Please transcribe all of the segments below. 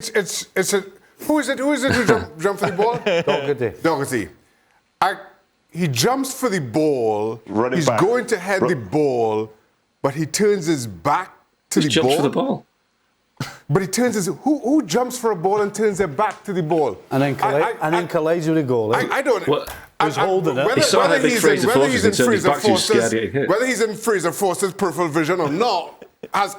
It's a who is it who jump for the ball? Doherty. He jumps for the ball. He's back. Going to head the ball, but he turns his back to the ball. He jumps for the ball. But he turns his who jumps for a ball and turns their back to the ball and then collides with the goal. I don't. Who's holding it? Whether he's in Fraser Forster's peripheral vision or not has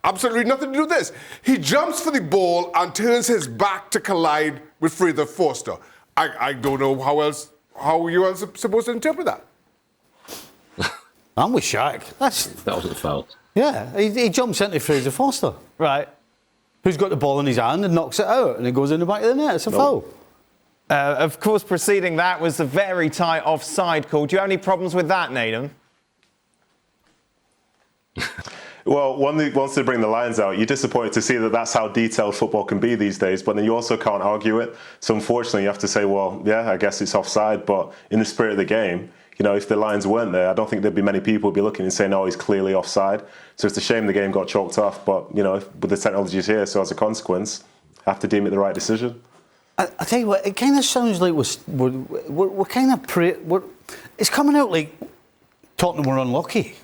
absolutely nothing to do with this. He jumps for the ball and turns his back to collide with Fraser Forster. I don't know how you are supposed to interpret that. I'm with Shaq. That wasn't a foul. Yeah, he jumps into Fraser Forster. Right. Who's got the ball in his hand and knocks it out and it goes in the back of the net. It's a foul. Of course, preceding that was a very tight offside call. Do you have any problems with that, Naden? Well, once they bring the lines out, you're disappointed to see that that's how detailed football can be these days, but then you also can't argue it. So unfortunately, you have to say, well, yeah, I guess it's offside, but in the spirit of the game, if the lines weren't there, I don't think there'd be many people who'd be looking and saying, no, he's clearly offside. So it's a shame the game got chalked off, but, with the technologies here, so as a consequence, I have to deem it the right decision. I tell you what, it kind of sounds like we're kind of... it's coming out like Tottenham were unlucky.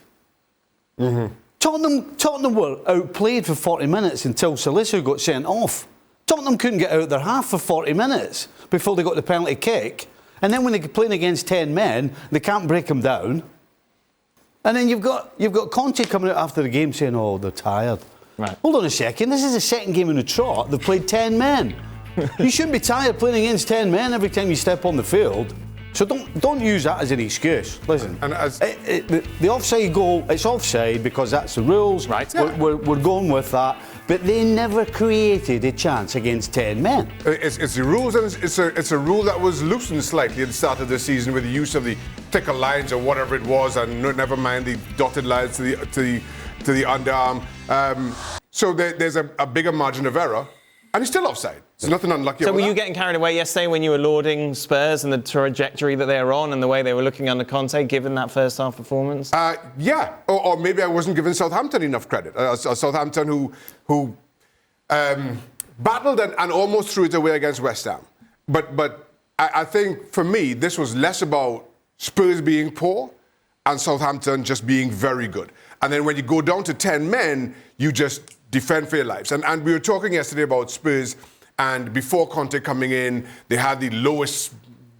Mm-hmm. Tottenham were outplayed for 40 minutes until Salisu got sent off. Tottenham couldn't get out their half for 40 minutes before they got the penalty kick. And then when they're playing against 10 men, they can't break them down. And then you've got Conte coming out after the game saying, oh, they're tired. Right. Hold on a second, this is the second game in the trot. They've played 10 men. You shouldn't be tired playing against 10 men every time you step on the field. So don't use that as an excuse. Listen, and the offside goal, it's offside because that's the rules. Right. Yeah. We're going with that. But they never created a chance against 10 men. It's the rules, and it's a rule that was loosened slightly at the start of the season with the use of the thicker lines or whatever it was, and never mind the dotted lines to the underarm. So there's a bigger margin of error, and it's still offside. There's nothing unlucky about that. So were you getting carried away yesterday when you were lauding Spurs and the trajectory that they were on and the way they were looking under Conte, given that first half performance? Yeah, or maybe I wasn't giving Southampton enough credit. Southampton who battled and almost threw it away against West Ham. But I think for me this was less about Spurs being poor and Southampton just being very good. And then when you go down to 10 men, you just defend for your lives. And we were talking yesterday about Spurs. And before Conte coming in, they had the lowest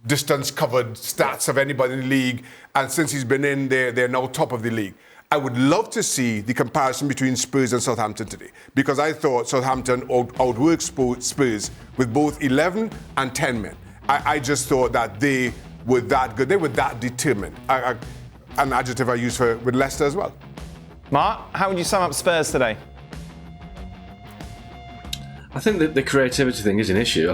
distance covered stats of anybody in the league. And since he's been in, they're now top of the league. I would love to see the comparison between Spurs and Southampton today, because I thought Southampton outworked Spurs with both 11 and 10 men. I just thought that they were that good. They were that determined. An adjective I use with Leicester as well. Mark, how would you sum up Spurs today? I think that the creativity thing is an issue.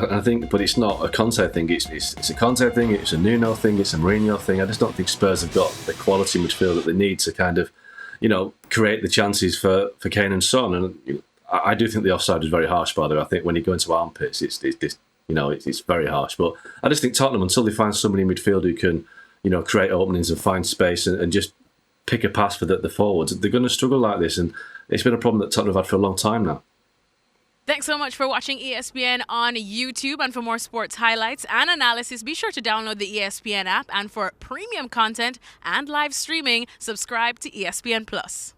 But it's not a Conte thing. It's a Conte thing. It's a Nuno thing. It's a Mourinho thing. I just don't think Spurs have got the quality midfield that they need to kind of, create the chances for Kane and Son. And I do think the offside is very harsh. By the way, I think when you go into armpits, it's very harsh. But I just think Tottenham, until they find somebody in midfield who can, create openings and find space and just pick a pass for the forwards, they're going to struggle like this. And it's been a problem that Tottenham have had for a long time now. Thanks so much for watching ESPN on YouTube. And for more sports highlights and analysis, be sure to download the ESPN app. And for premium content and live streaming, subscribe to ESPN Plus.